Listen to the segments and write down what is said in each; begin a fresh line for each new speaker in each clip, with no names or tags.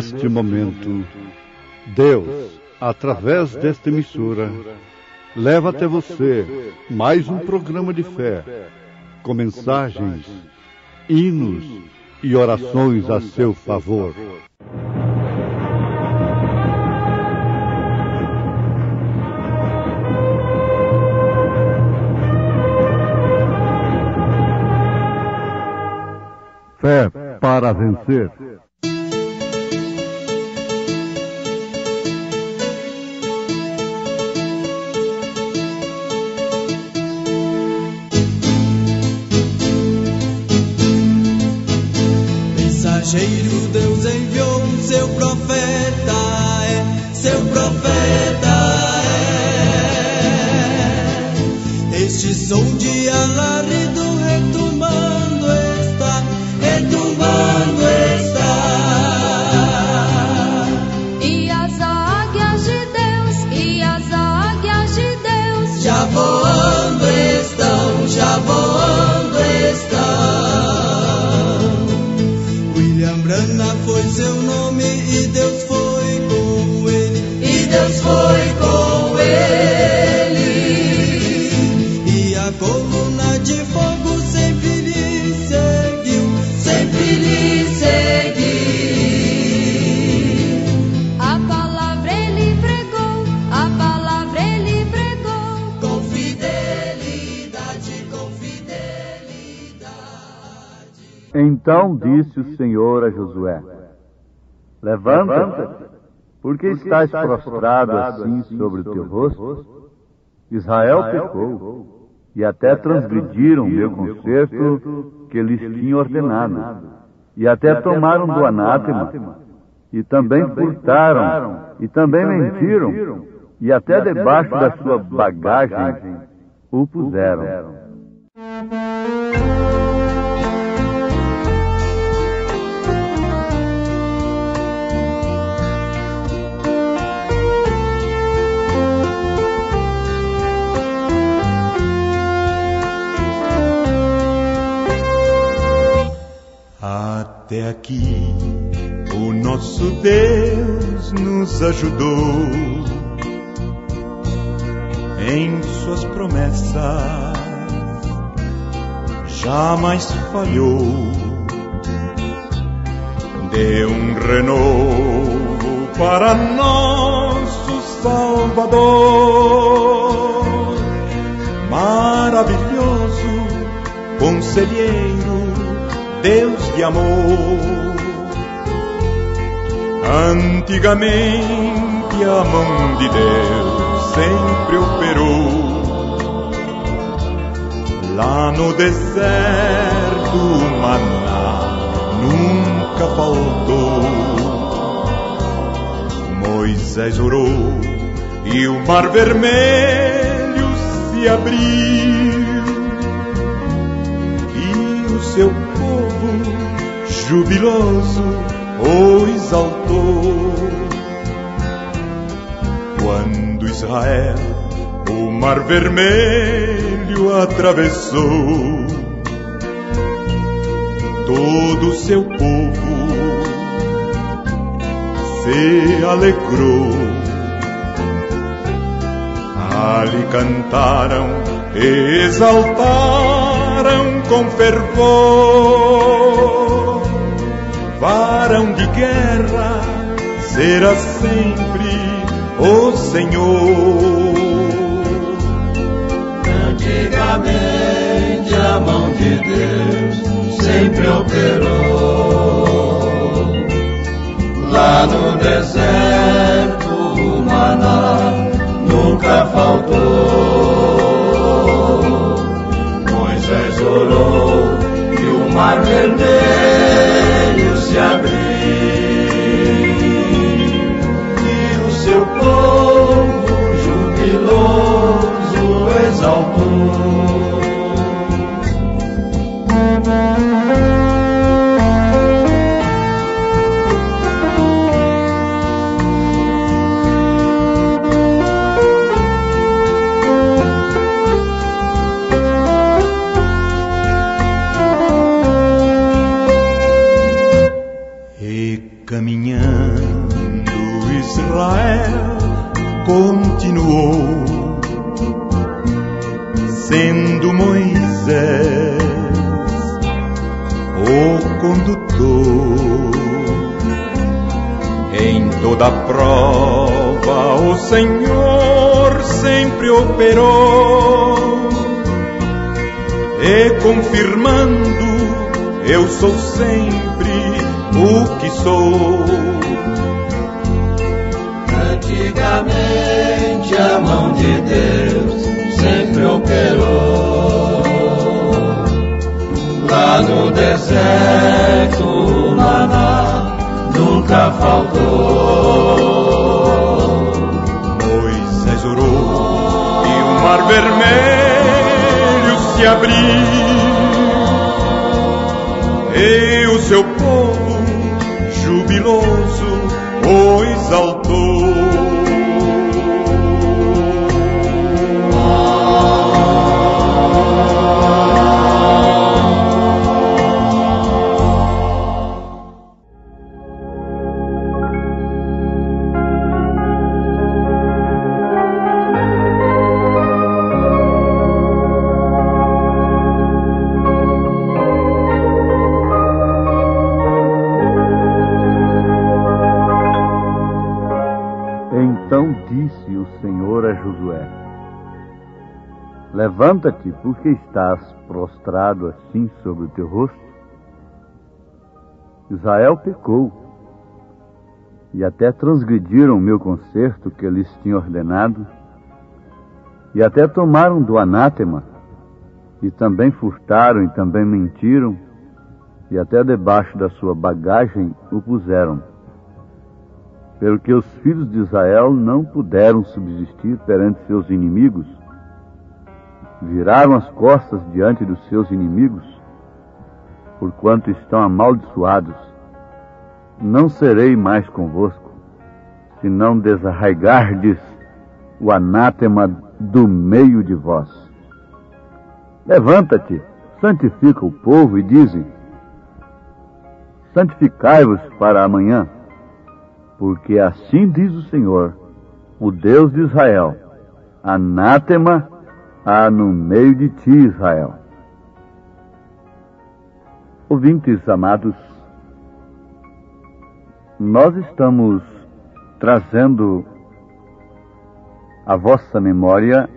Neste momento, Deus, através desta emissora, leva até você mais um programa de fé, com mensagens, hinos e orações a seu favor. Fé para vencer.
Mensageiro, Deus enviou seu profeta, seu profeta é. Este som de alarido retumbando está, retumbando está.
E as águias de Deus, e as águias de Deus
já voando estão, já voando estão. Brana foi seu nome e Deus foi com ele, e Deus foi com ele. E a coluna de fogo sempre lhe seguiu, sempre lhe seguiu.
A palavra ele pregou, a palavra ele pregou,
com fidelidade, com fidelidade.
Então disse o Senhor a Josué: levanta-te, porque estás prostrado assim sobre o teu rosto? Israel pecou, e até transgrediram o meu concerto que lhes tinha ordenado, e até tomaram do anátema, e também furtaram, e também mentiram, e até debaixo da sua bagagem o puseram.
Até aqui o nosso Deus nos ajudou em suas promessas, jamais falhou. Deu um renovo para nosso Salvador, maravilhoso conselheiro, Deus de amor. Antigamente a mão de Deus sempre operou. Lá no deserto o maná nunca faltou. Moisés orou e o mar vermelho se abriu, e o seu povo jubiloso o exaltou. Quando Israel o mar vermelho atravessou, todo o seu povo se alegrou. Ali cantaram, exaltaram com fervor. Varão de guerra será sempre o Senhor.
Antigamente a mão de Deus sempre operou. Lá no deserto o maná nunca faltou. Moisés orou e o mar vermelho se abriu, e o seu povo jubiloso exaltou.
Caminhando levou, sendo Moisés o condutor. Em toda prova o Senhor sempre operou, e confirmando eu sou sempre o que sou.
Antigamente a mão de Deus sempre operou, lá no deserto o maná nunca faltou.
Moisés orou e o mar vermelho se abriu, e o seu povo jubiloso o exaltou.
Então disse o Senhor a Josué: levanta-te, porque estás prostrado assim sobre o teu rosto? Israel pecou, e até transgrediram o meu concerto que lhes tinha ordenado, e até tomaram do anátema, e também furtaram, e também mentiram, e até debaixo da sua bagagem o puseram. Pelo que os filhos de Israel não puderam subsistir perante seus inimigos, viraram as costas diante dos seus inimigos, porquanto estão amaldiçoados. Não serei mais convosco, se não desarraigardes o anátema do meio de vós. Levanta-te, santifica o povo e dize: santificai-vos para amanhã, porque assim diz o Senhor, o Deus de Israel: anátema há no meio de ti, Israel. Ouvintes amados, nós estamos trazendo à vossa memória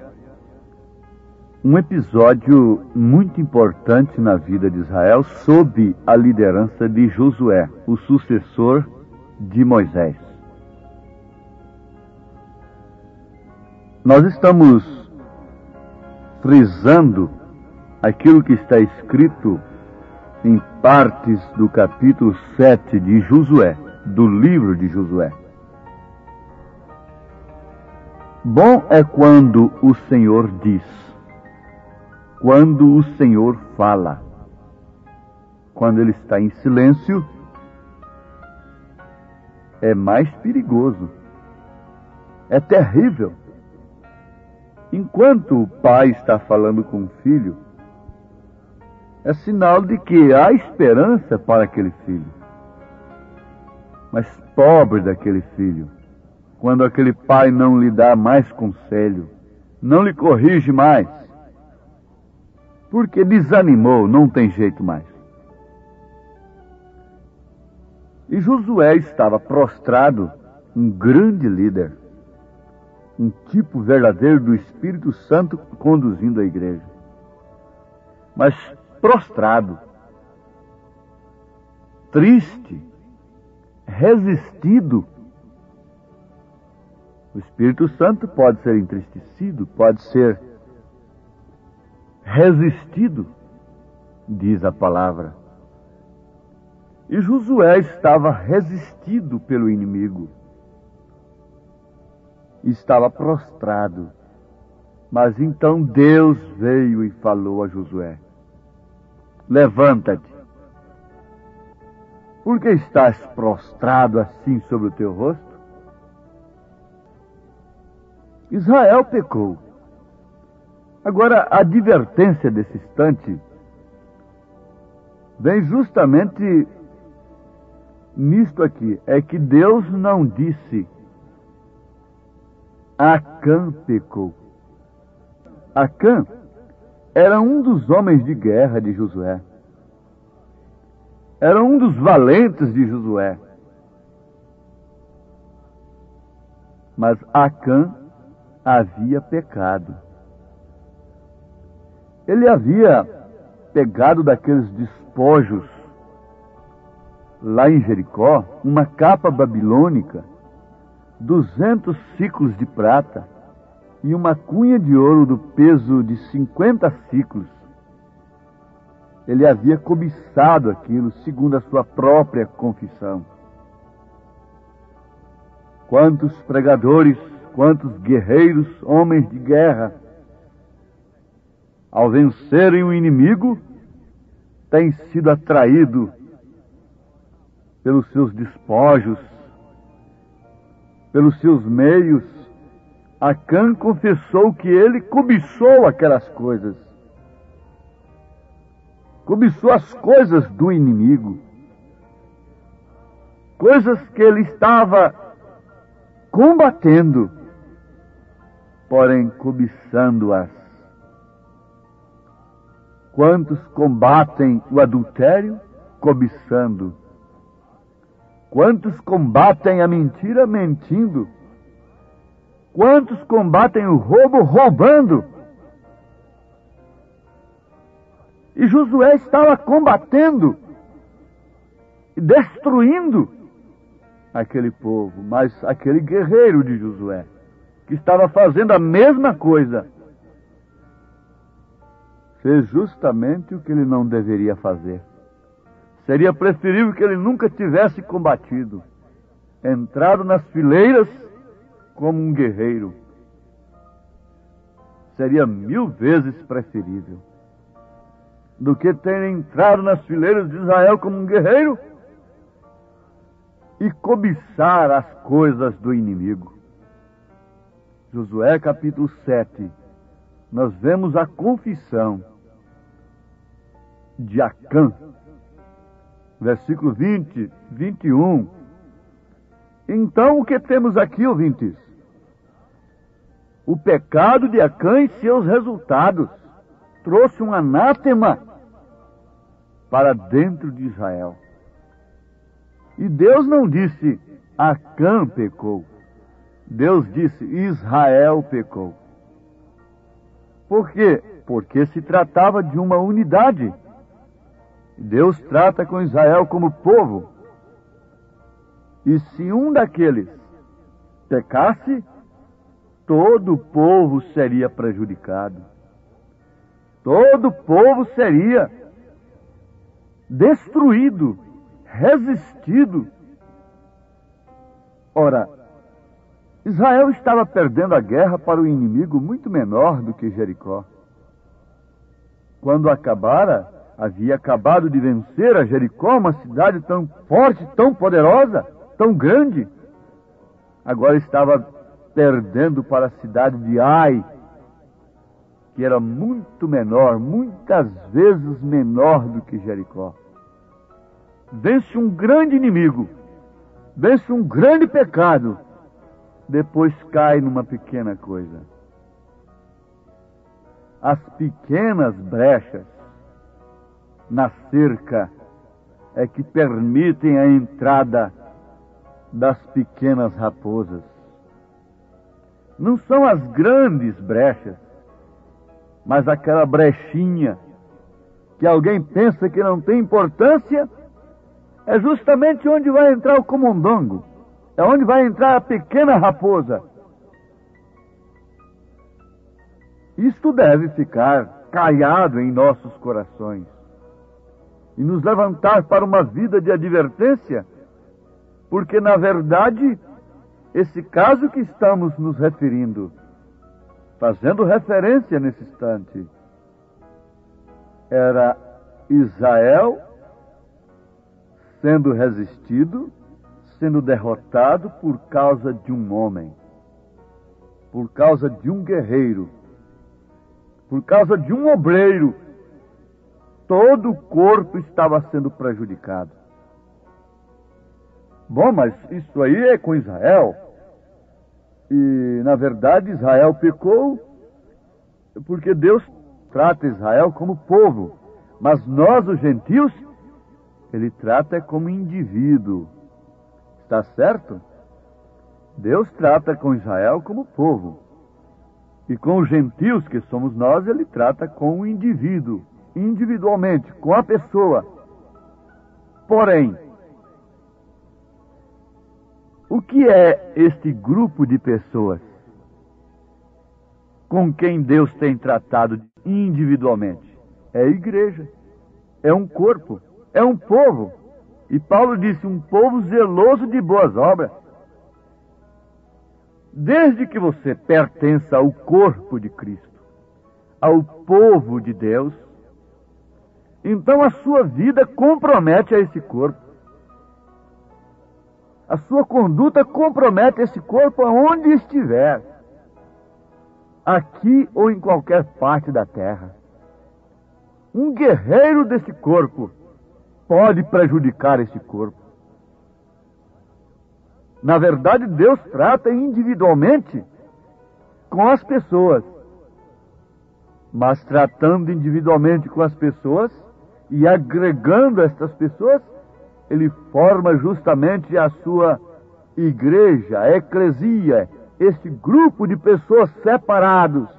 um episódio muito importante na vida de Israel sob a liderança de Josué, o sucessor de Moisés. Nós estamos frisando aquilo que está escrito em partes do capítulo 7 de Josué, do livro de Josué. Bom é quando o Senhor diz, quando o Senhor fala. Quando ele está em silêncio, é mais perigoso, é terrível. Enquanto o pai está falando com o filho, é sinal de que há esperança para aquele filho. Mas pobre daquele filho, quando aquele pai não lhe dá mais conselho, não lhe corrige mais, porque desanimou, não tem jeito mais. E Josué estava prostrado, um grande líder, um tipo verdadeiro do Espírito Santo conduzindo a igreja. Mas prostrado, triste, resistido. O Espírito Santo pode ser entristecido, pode ser resistido, diz a palavra. E Josué estava resistido pelo inimigo. Estava prostrado. Mas então Deus veio e falou a Josué: levanta-te. Por que estás prostrado assim sobre o teu rosto? Israel pecou. Agora, a advertência desse instante vem justamente nisto aqui, é que Deus não disse Acã pecou. Acã era um dos homens de guerra de Josué. Era um dos valentes de Josué. Mas Acã havia pecado. Ele havia pegado daqueles despojos lá em Jericó uma capa babilônica, 200 ciclos de prata e uma cunha de ouro do peso de 50 ciclos. Ele havia cobiçado aquilo, segundo a sua própria confissão. Quantos pregadores, quantos guerreiros, homens de guerra, ao vencerem o inimigo, têm sido atraídos pelos seus despojos, pelos seus meios. Acã confessou que ele cobiçou aquelas coisas. Cobiçou as coisas do inimigo. Coisas que ele estava combatendo, porém cobiçando-as. Quantos combatem o adultério cobiçando? Quantos combatem a mentira mentindo? Quantos combatem o roubo roubando? E Josué estava combatendo e destruindo aquele povo, mas aquele guerreiro de Josué, que estava fazendo a mesma coisa, fez justamente o que ele não deveria fazer. Seria preferível que ele nunca tivesse combatido, entrado nas fileiras como um guerreiro. Seria 1000 vezes preferível do que ter entrado nas fileiras de Israel como um guerreiro e cobiçar as coisas do inimigo. Josué capítulo 7, nós vemos a confissão de Acã, versículo 20, 21. Então, o que temos aqui, ouvintes? O pecado de Acã e seus resultados trouxe um anátema para dentro de Israel. E Deus não disse Acã pecou. Deus disse Israel pecou. Por quê? Porque se tratava de uma unidade. Deus trata com Israel como povo. E se um daqueles pecasse, todo o povo seria prejudicado. Todo o povo seria destruído, resistido. Ora, Israel estava perdendo a guerra para o inimigo muito menor do que Jericó. Quando havia acabado de vencer a Jericó, uma cidade tão forte, tão poderosa, tão grande, agora estava perdendo para a cidade de Ai, que era muito menor, muitas vezes menor do que Jericó. Vence um grande inimigo, vence um grande pecado, depois cai numa pequena coisa. As pequenas brechas na cerca é que permitem a entrada das pequenas raposas. Não são as grandes brechas, mas aquela brechinha que alguém pensa que não tem importância, é justamente onde vai entrar o camundongo, é onde vai entrar a pequena raposa. Isto deve ficar caiado em nossos corações e nos levantar para uma vida de advertência, porque na verdade esse caso que estamos nos referindo, fazendo referência nesse instante, era Israel sendo resistido, sendo derrotado por causa de um homem, por causa de um guerreiro, por causa de um obreiro. Todo o corpo estava sendo prejudicado. Bom, mas isso aí é com Israel. E, na verdade, Israel pecou porque Deus trata Israel como povo. Mas nós, os gentios, Ele trata como indivíduo. Está certo? Deus trata com Israel como povo. E com os gentios, que somos nós, Ele trata com o indivíduo, individualmente, com a pessoa. Porém, o que é este grupo de pessoas com quem Deus tem tratado individualmente? É a igreja, é um corpo, é um povo. E Paulo disse, um povo zeloso de boas obras. Desde que você pertença ao corpo de Cristo, ao povo de Deus, então a sua vida compromete a esse corpo. A sua conduta compromete esse corpo aonde estiver, aqui ou em qualquer parte da terra. Um guerreiro desse corpo pode prejudicar esse corpo. Na verdade, Deus trata individualmente com as pessoas. Mas tratando individualmente com as pessoas e agregando estas pessoas, Ele forma justamente a sua igreja, a eclesia, esse grupo de pessoas separados,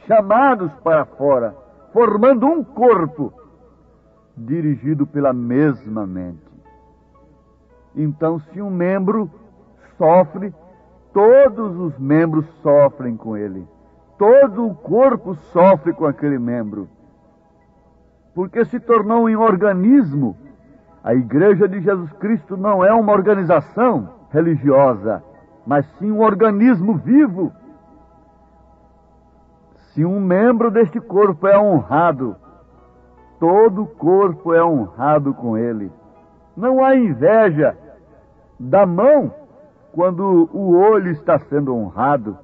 chamados para fora, formando um corpo, dirigido pela mesma mente. Então, se um membro sofre, todos os membros sofrem com ele. Todo o corpo sofre com aquele membro. Porque se tornou um organismo. A Igreja de Jesus Cristo não é uma organização religiosa, mas sim um organismo vivo. Se um membro deste corpo é honrado, todo o corpo é honrado com ele. Não há inveja da mão quando o olho está sendo honrado,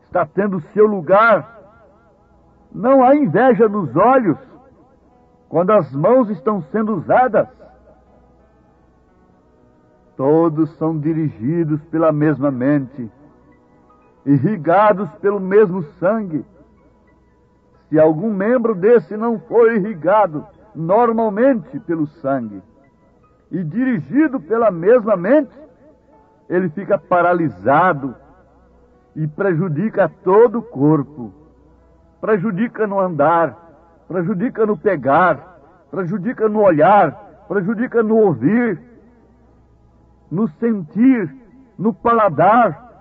está tendo seu lugar. Não há inveja nos olhos quando as mãos estão sendo usadas. Todos são dirigidos pela mesma mente, irrigados pelo mesmo sangue. Se algum membro desse não for irrigado normalmente pelo sangue e dirigido pela mesma mente, ele fica paralisado e prejudica todo o corpo. Prejudica no andar, prejudica no pegar, prejudica no olhar, prejudica no ouvir, no sentir, no paladar.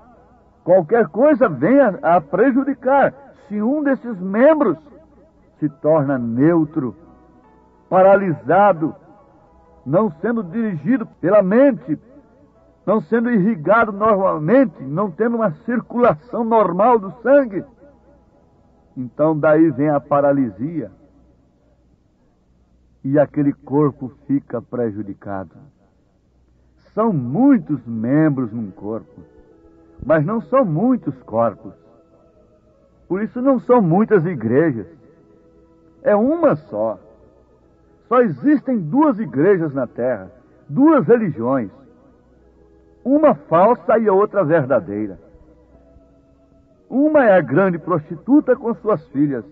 Qualquer coisa venha a prejudicar. Se um desses membros se torna neutro, paralisado, não sendo dirigido pela mente, não sendo irrigado normalmente, não tendo uma circulação normal do sangue, então daí vem a paralisia e aquele corpo fica prejudicado. São muitos membros num corpo, mas não são muitos corpos. Por isso não são muitas igrejas. É uma só. Só existem duas igrejas na terra, duas religiões. Uma falsa e a outra verdadeira. Uma é a grande prostituta com suas filhas,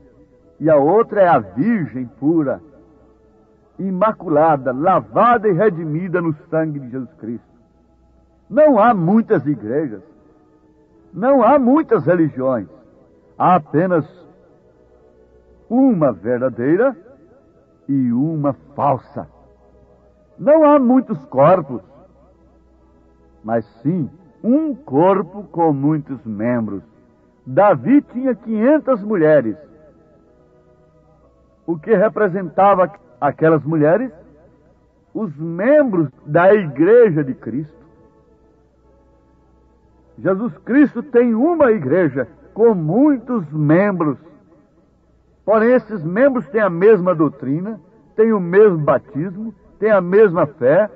e a outra é a virgem pura, imaculada, lavada e redimida no sangue de Jesus Cristo. Não há muitas igrejas, não há muitas religiões, há apenas uma verdadeira e uma falsa. Não há muitos corpos, mas sim um corpo com muitos membros. Davi tinha 500 mulheres. O que representava aquelas mulheres? Os membros da igreja de Cristo. Jesus Cristo tem uma igreja com muitos membros. Porém, esses membros têm a mesma doutrina, têm o mesmo batismo, têm a mesma fé,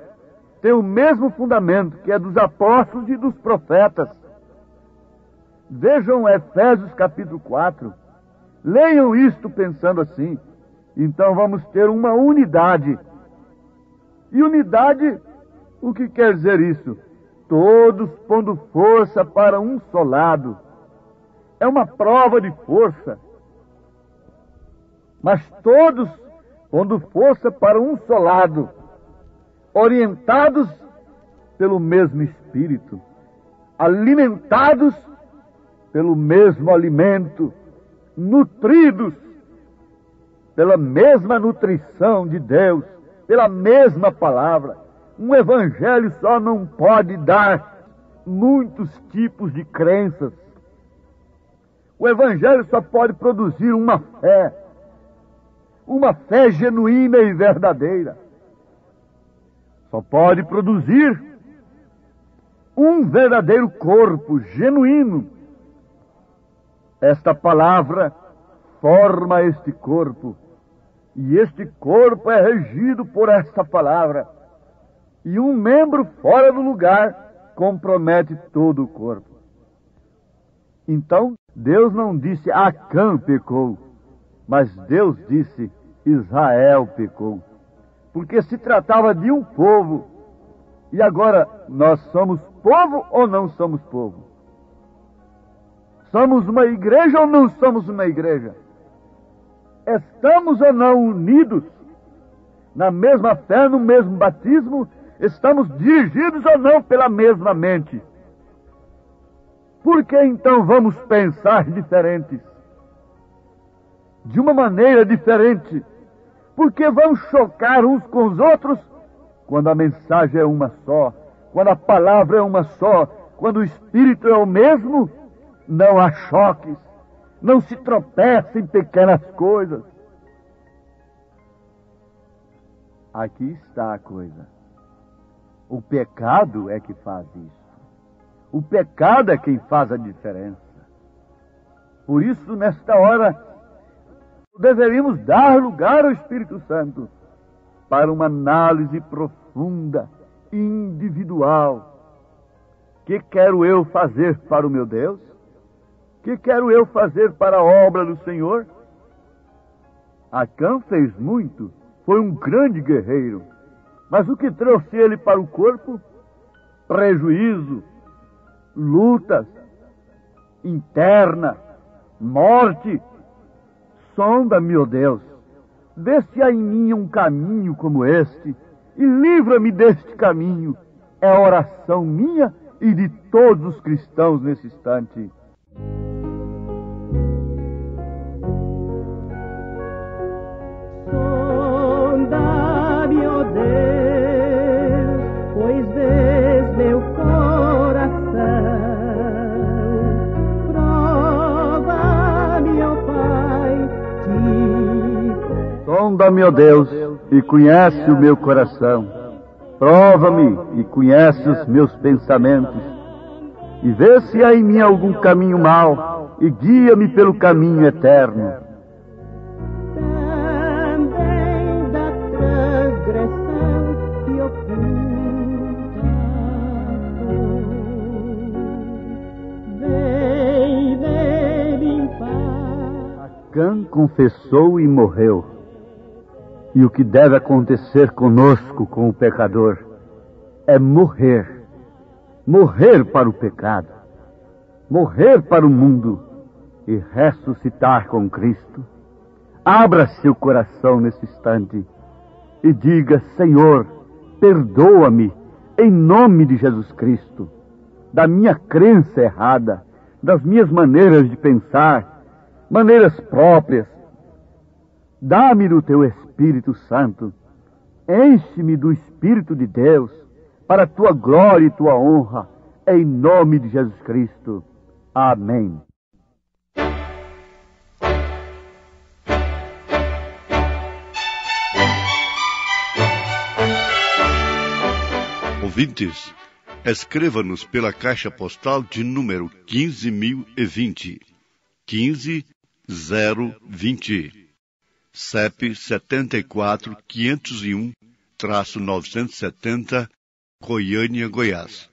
têm o mesmo fundamento, que é dos apóstolos e dos profetas. Vejam Efésios capítulo 4. Leiam isto pensando assim. Então vamos ter uma unidade. E unidade, o que quer dizer isso? todos pondo força para um só lado. É uma prova de força. Mas todos pondo força para um só lado, orientados pelo mesmo Espírito, alimentados pelo mesmo alimento, nutridos pela mesma nutrição de Deus, pela mesma palavra. Um evangelho só não pode dar muitos tipos de crenças. O evangelho só pode produzir uma fé genuína e verdadeira. Só pode produzir um verdadeiro corpo genuíno. Esta palavra forma este corpo, e este corpo é regido por esta palavra. E um membro fora do lugar compromete todo o corpo. Então, Deus não disse Acã pecou, mas Deus disse Israel pecou. Porque se tratava de um povo. E agora, nós somos povo ou não somos povo? Somos uma igreja ou não somos uma igreja? Estamos ou não unidos na mesma fé, no mesmo batismo? Estamos dirigidos ou não pela mesma mente? Por que então vamos pensar diferentes? De uma maneira diferente? Por que vamos chocar uns com os outros quando a mensagem é uma só? Quando a palavra é uma só? Quando o Espírito é o mesmo? Não há choques. Não se tropeça em pequenas coisas. Aqui está a coisa. O pecado é que faz isso. O pecado é quem faz a diferença. Por isso, nesta hora, deveríamos dar lugar ao Espírito Santo para uma análise profunda, individual. Que quero eu fazer para o meu Deus? Que quero eu fazer para a obra do Senhor? Acã fez muito, foi um grande guerreiro. Mas o que trouxe ele para o corpo? Prejuízo, lutas, interna, morte. Sonda-me, ó Deus, vê se há em mim um caminho como este, e livra-me deste caminho. É a oração minha e de todos os cristãos nesse instante.
Sonda-me, ó Deus, pois vês meu coração. Prova-me, ó Pai,
Sonda-me, ó Deus, e conhece o meu coração. Prova-me e conhece os meus pensamentos. E vê se há em mim algum caminho mau, e guia-me pelo caminho eterno.
também da transgressão que oculta. Vem limpar.
Acã confessou e morreu. E o que deve acontecer conosco, com o pecador, é morrer. Morrer para o pecado. Morrer para o mundo e ressuscitar com Cristo. Abra seu coração nesse instante e diga: Senhor, perdoa-me em nome de Jesus Cristo, da minha crença errada, das minhas maneiras de pensar, maneiras próprias. Dá-me do teu Espírito Santo, enche-me do Espírito de Deus, para a tua glória e tua honra, em nome de Jesus Cristo. Amém.
Ouvintes, escreva-nos pela caixa postal de número 15.020, 15020, CEP 74.501-970, Goiânia, Goiás.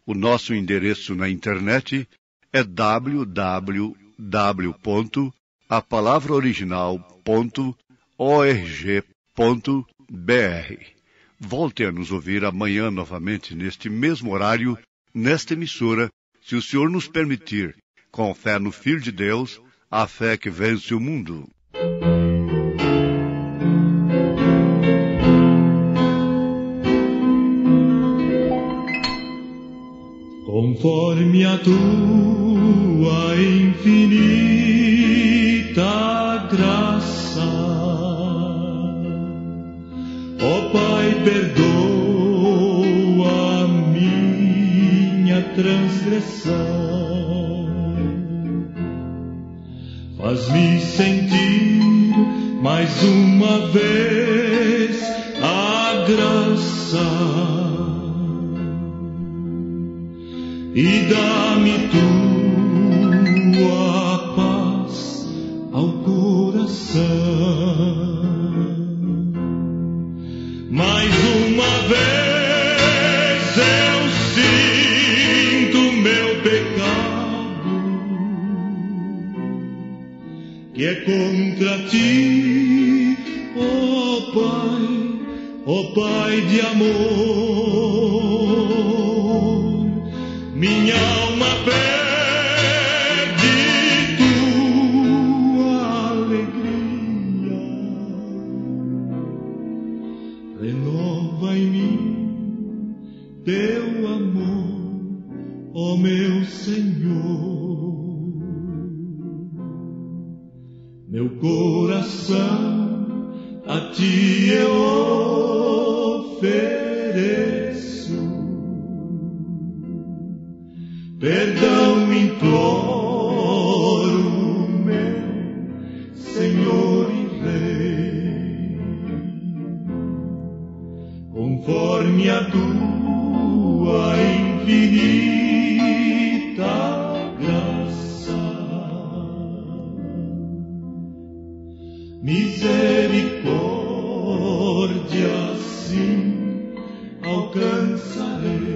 O nosso endereço na internet é www.apalavraoriginal.org.br. Volte a nos ouvir amanhã novamente neste mesmo horário nesta emissora, se o Senhor nos permitir, com fé no Filho de Deus, a fé que vence o mundo.
Conforme a tua infinita graça, ó Pai, perdoa a minha transgressão, faz-me sentir mais uma vez a graça e dá-me tua paz ao coração. Mais uma vez eu sinto meu pecado, que é contra ti, ó Pai de amor. Minha alma pede tua alegria, renova em mim teu amor, ó meu Senhor. Meu coração a ti eu ofereço, perdão imploro, meu Senhor e Rei, conforme a tua infinita graça, misericórdia sim alcançarei.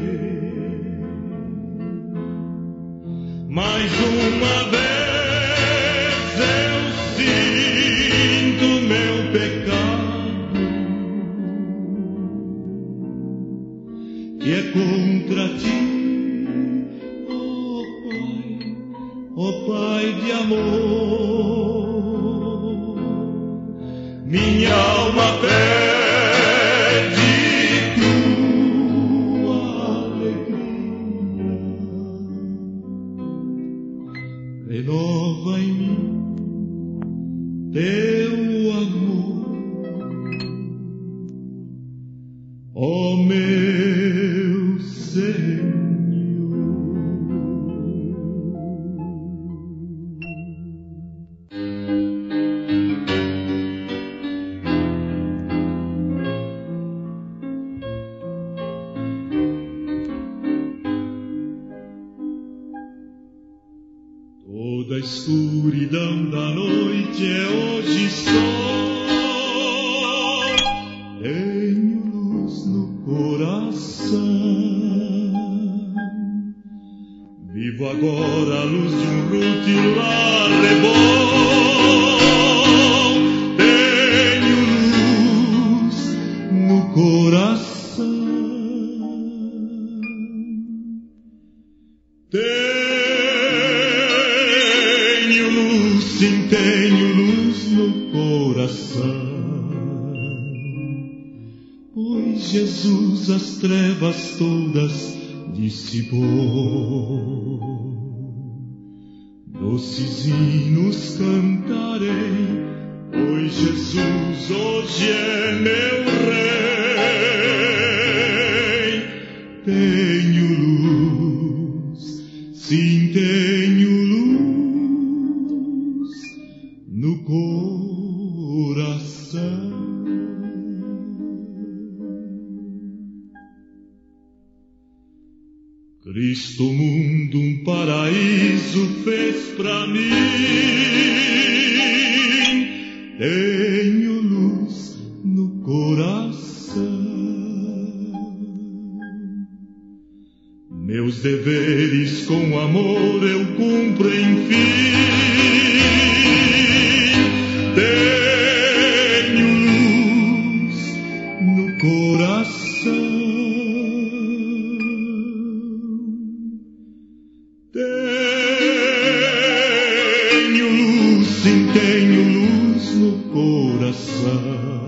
Mais uma vez eu sinto meu pecado, que é contra ti, ó Pai de amor. Minha alma pede tua alegria, renova em mim teu amor, ó meu Senhor. Toda a escuridão da noite é hoje sol, tenho luz no coração, vivo agora a luz de um lútil arrebol, tenho luz no coração, sim, tenho luz no coração, pois Jesus as trevas todas dissipou. Doces hinos cantarei, pois Jesus hoje é meu Rei. Tenho luz, sim, tenho luz no coração. Cristo mundo um paraíso fez pra mim, tenho luz no coração. Meus deveres com amor eu cumpro enfim, tenho luz no coração. sim tenho luz no coração,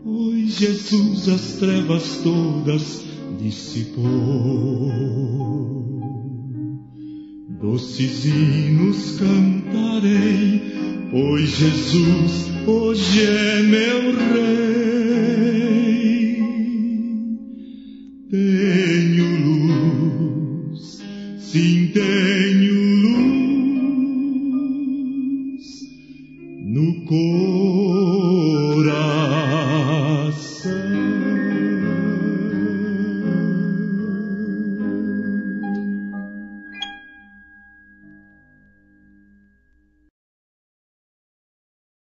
pois Jesus as trevas todas dissipou. Doces hinos cantarei, pois Jesus hoje é meu Rei. Tenho luz, sim tenho luz no coração.